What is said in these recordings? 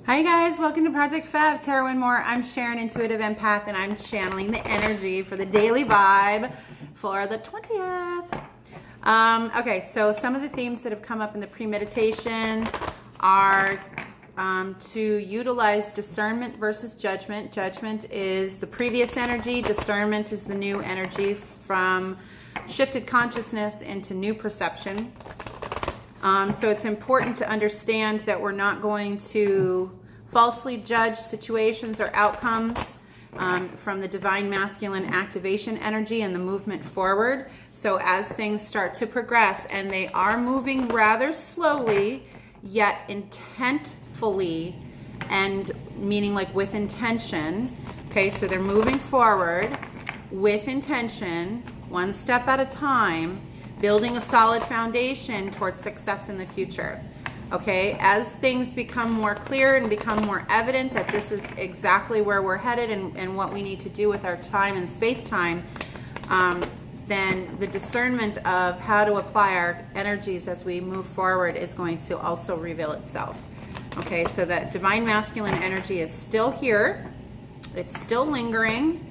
Hi guys, welcome to Project Fab, Tarot and More. I'm Sharon, intuitive empath, and I'm channeling the energy for the daily vibe for the 20th. Okay, so some of the themes that have come up in the pre-meditation are to utilize discernment versus judgment. Judgment is the previous energy, discernment is the new energy from shifted consciousness into new perception. So it's important to understand that we're not going to falsely judge situations or outcomes from the divine masculine activation energy and the movement forward. So as things start to progress, and they are moving rather slowly, yet intentfully, and meaning like with intention. Okay, so they're moving forward with intention, one step at a time, building a solid foundation towards success in the future. Okay, as things become more clear and become more evident that this is exactly where we're headed and what we need to do with our time and space-time, then the discernment of how to apply our energies as we move forward is going to also reveal itself. Okay, so that divine masculine energy is still here. It's still lingering.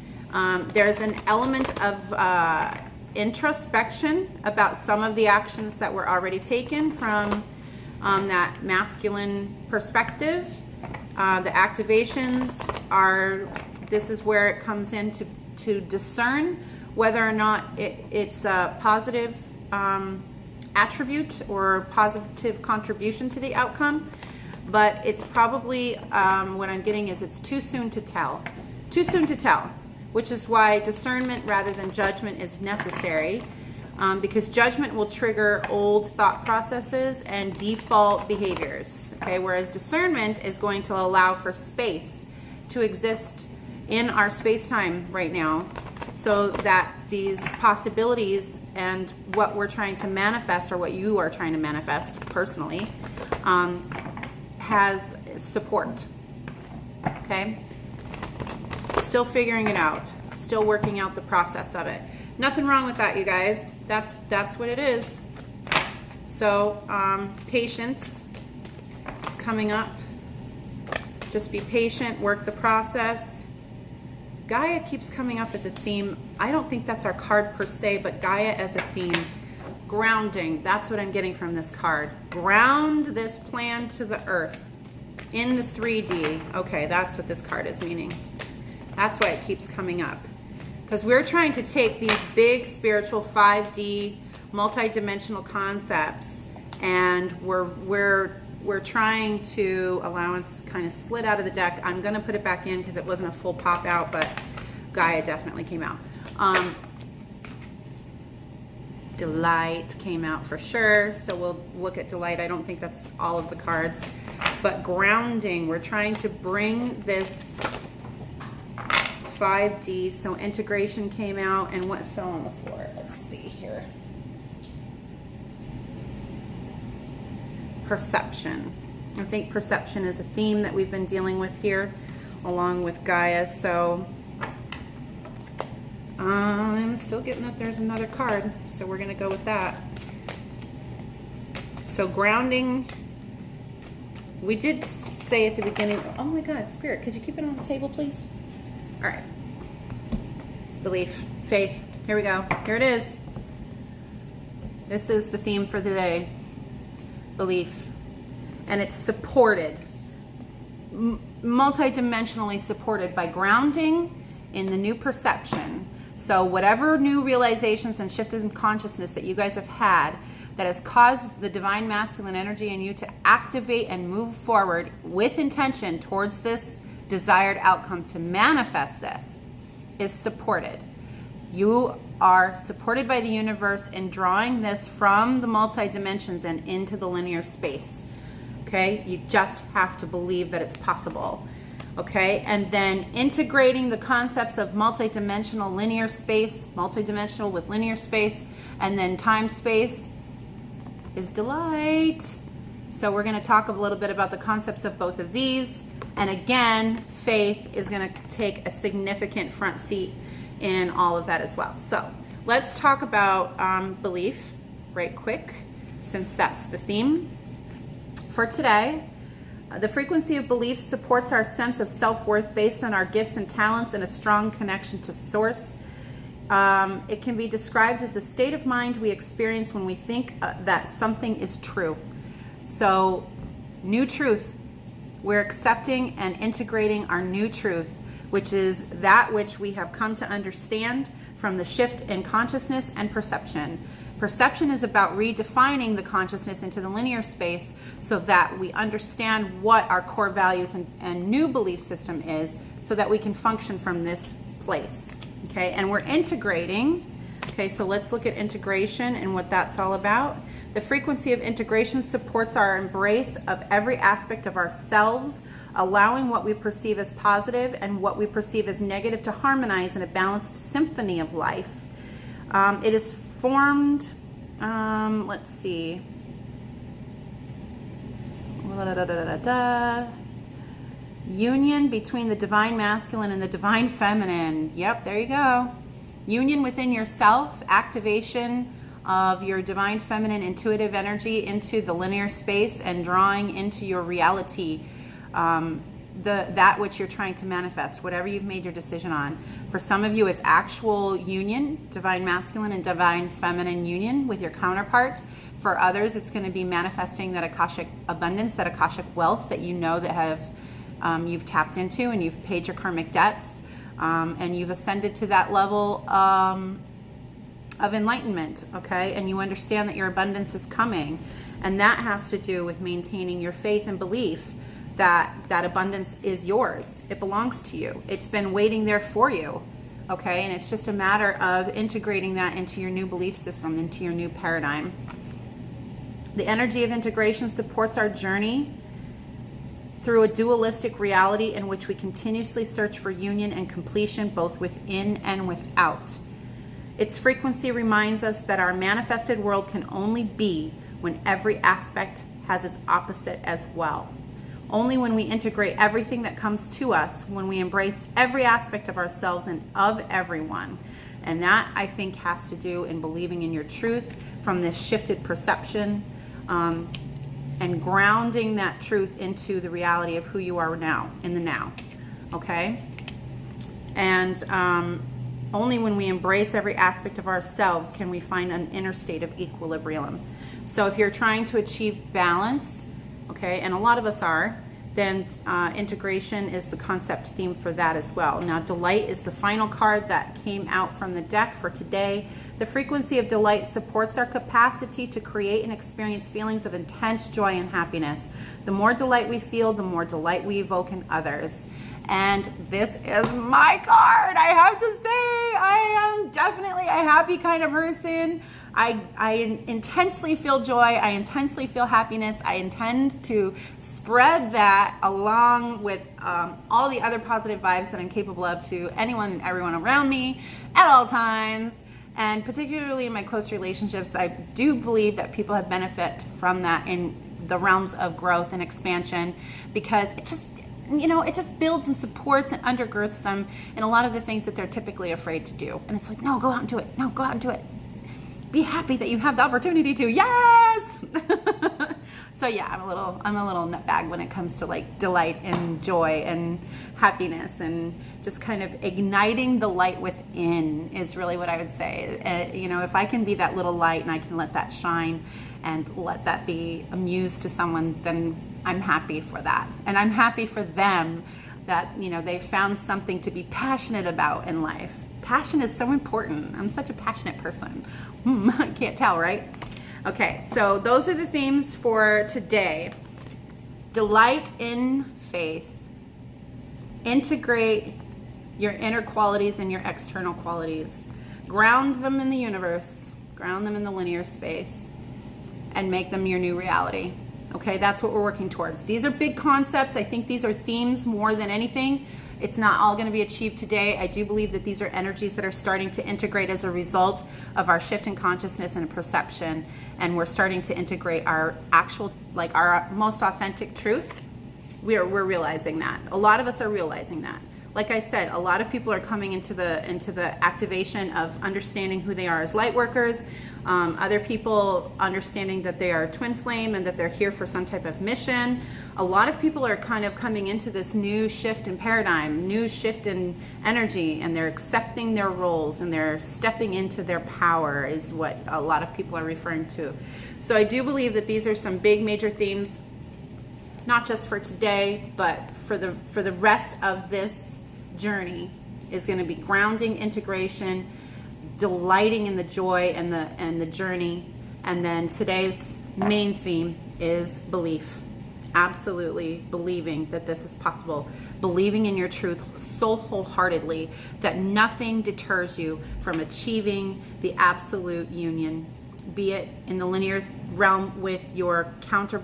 There's an element of introspection about some of the actions that were already taken from that masculine perspective. The activations are, this is where it comes in to discern whether or not it's a positive attribute or positive contribution to the outcome. But it's probably, what I'm getting is it's too soon to tell. Too soon to tell. Which is why discernment rather than judgment is necessary, because judgment will trigger old thought processes and default behaviors, okay? Whereas discernment is going to allow for space to exist in our space-time right now so that these possibilities and what we're trying to manifest, or what you are trying to manifest personally, has support, okay? Still figuring it out, still working out the process of it. Nothing wrong with that, you guys. That's what it is. So patience is coming up. Just be patient, work the process. Gaia keeps coming up as a theme. I don't think that's our card per se, but Gaia as a theme. Grounding, that's what I'm getting from this card. Ground this plan to the earth in the 3D. Okay, that's what this card is meaning. That's why it keeps coming up. Because we're trying to take these big spiritual 5D multi-dimensional concepts, and we're trying to, allowance kind of slid out of the deck. I'm going to put it back in because it wasn't a full pop out, but Gaia definitely came out. Delight came out for sure, so we'll look at Delight. I don't think that's all of the cards. But grounding, we're trying to bring this 5D, so integration came out, and what fell on the floor? Let's see here. Perception. I think perception is a theme that we've been dealing with here, along with Gaia, so I'm still getting that there's another card, so we're going to go with that. So grounding, we did say at the beginning, oh my God, Spirit, could you keep it on the table, please? All right. Belief, faith. Here we go. Here it is. This is the theme for the day. Belief. And it's supported, multidimensionally supported by grounding in the new perception. So whatever new realizations and shifts in consciousness that you guys have had that has caused the divine masculine energy in you to activate and move forward with intention towards this desired outcome, to manifest this, is supported. You are supported by the universe in drawing this from the multi-dimensions and into the linear space. Okay? You just have to believe that it's possible. Okay? And then integrating the concepts of multi-dimensional linear space, multi-dimensional with linear space, and then time space is Delight. So we're going to talk a little bit about the concepts of both of these. And again, faith is going to take a significant front seat in all of that as well. So let's talk about belief right quick, since that's the theme for today. The frequency of belief supports our sense of self-worth based on our gifts and talents and a strong connection to source. It can be described as the state of mind we experience when we think that something is true. So, new truth. We're accepting and integrating our new truth, which is that which we have come to understand from the shift in consciousness and perception. Perception is about redefining the consciousness into the linear space so that we understand what our core values and new belief system is so that we can function from this place. Okay, and we're integrating. Okay, so let's look at integration and what that's all about. The frequency of integration supports our embrace of every aspect of ourselves, allowing what we perceive as positive and what we perceive as negative to harmonize in a balanced symphony of life. It is formed, let's see, union between the divine masculine and the divine feminine. Yep, there you go. Union within yourself, activation of your divine feminine intuitive energy into the linear space and drawing into your reality that which you're trying to manifest, whatever you've made your decision on. For some of you, it's actual union, divine masculine and divine feminine union with your counterpart. For others, it's going to be manifesting that Akashic abundance, that Akashic wealth that you know that have you've tapped into and you've paid your karmic debts, and you've ascended to that level of enlightenment, okay? And you understand that your abundance is coming. And that has to do with maintaining your faith and belief that that abundance is yours. It belongs to you. It's been waiting there for you, okay? And it's just a matter of integrating that into your new belief system, into your new paradigm. The energy of integration supports our journey through a dualistic reality in which we continuously search for union and completion both within and without. Its frequency reminds us that our manifested world can only be when every aspect has its opposite as well. Only when we integrate everything that comes to us, when we embrace every aspect of ourselves and of everyone. And that, I think, has to do in believing in your truth from this shifted perception, and grounding that truth into the reality of who you are now, in the now, okay? And only when we embrace every aspect of ourselves can we find an inner state of equilibrium. So if you're trying to achieve balance, okay, and a lot of us are, then integration is the concept theme for that as well. Now, delight is the final card that came out from the deck for today. The frequency of delight supports our capacity to create and experience feelings of intense joy and happiness. The more delight we feel, the more delight we evoke in others. And this is my card. I have to say, I am definitely a happy kind of person. I intensely feel joy. I intensely feel happiness. I intend to spread that along with all the other positive vibes that I'm capable of to anyone and everyone around me at all times. And particularly in my close relationships, I do believe that people have benefit from that in the realms of growth and expansion, because it just, it just builds and supports and undergirds them in a lot of the things that they're typically afraid to do. And it's like, no, go out and do it. No, go out and do it. Be happy that you have the opportunity to. Yes. So yeah, I'm a little nutbag when it comes to like delight and joy and happiness, and just kind of igniting the light within is really what I would say. If I can be that little light and I can let that shine and let that be a muse to someone, then I'm happy for that. And I'm happy for them that, they found something to be passionate about in life. Passion is so important. I'm such a passionate person. I can't tell, right? Okay, so those are the themes for today. Delight in faith. Integrate your inner qualities and your external qualities. Ground them in the universe. Ground them in the linear space. And make them your new reality. Okay, that's what we're working towards. These are big concepts. I think these are themes more than anything. It's not all going to be achieved today. I do believe that these are energies that are starting to integrate as a result of our shift in consciousness and perception. And we're starting to integrate our actual, like our most authentic truth. We're realizing that. A lot of us are realizing that. Like I said, a lot of people are coming into the activation of understanding who they are as light workers. Other people understanding that they are twin flame and that they're here for some type of mission. a lot of people are kind of coming into this new shift in paradigm, new shift in energy, and they're accepting their roles and they're stepping into their power is what a lot of people are referring to. So I do believe that these are some big major themes, not just for today, but for the rest of this journey is going to be grounding, integration, delighting in the joy and the journey. And then today's main theme is belief. Absolutely believing that this is possible, believing in your truth so wholeheartdively that nothing deters you from achieving the absolute union, be it in the linear realm with your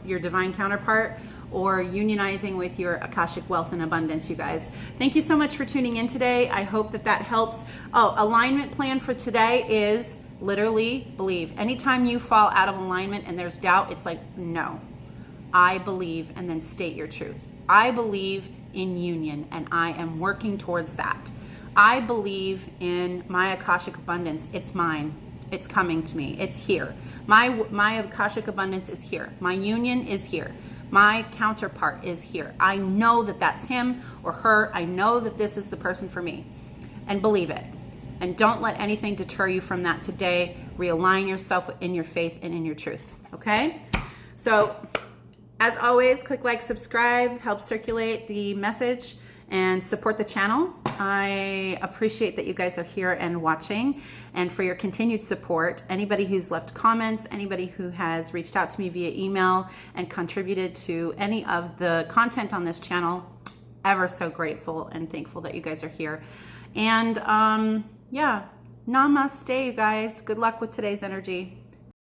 divine counterpart, or unionizing with your Akashic wealth and abundance, you guys. Thank you so much for tuning in today. I hope that helps. Oh, alignment plan for today is literally believe. Anytime you fall out of alignment and there's doubt, it's like, no, I believe, and then state your truth. I believe in union, and I am working towards that. I believe in my Akashic abundance. It's mine. It's coming to me. It's here. My Akashic abundance is here. My union is here. My counterpart is here. I know that that's him or her. I know that this is the person for me. And believe it. And don't let anything deter you from that today. Realign yourself in your faith and in your truth. Okay? So, as always, click like, subscribe, help circulate the message, and support the channel. I appreciate that you guys are here and watching, and for your continued support. Anybody who's left comments, anybody who has reached out to me via email and contributed to any of the content on this channel, ever so grateful and thankful that you guys are here. And yeah, namaste, you guys. Good luck with today's energy.